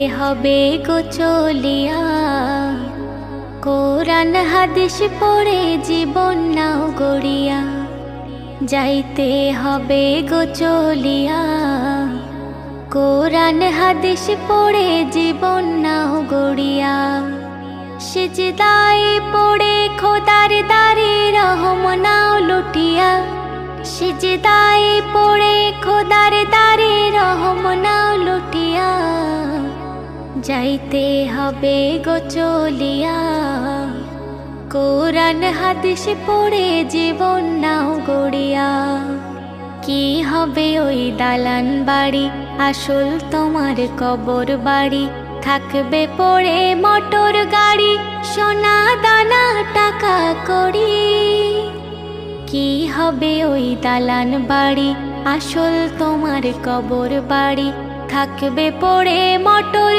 হবে গো চলিয়া, কোরআন হাদিস পড়ে জীবন নাও গড়িয়া। যাইতে হবে গো চলিয়া, কোরআন হাদিস পড়ে জীবন নাও গড়িয়া। সিজদায় পড়ে খোদার দারে রহম নাও লুটিয়া, সিজদায় পড়ে খোদার দারে রহম নাও লুটিয়া। যাইতে হবে গো চলিয়া, কোরআন হাদিস পড়ে জীবন নাও গড়িয়া। কি হবে ওই দালান বাড়ি, আসল তোমার কবর বাড়ি। থাকবে পড়ে মোটর গাড়ি, সোনা দানা টাকা কড়ি। কি হবে ওই দালান বাড়ি, আসল তোমার কবর বাড়ি। থাকবে পড়ে মোটর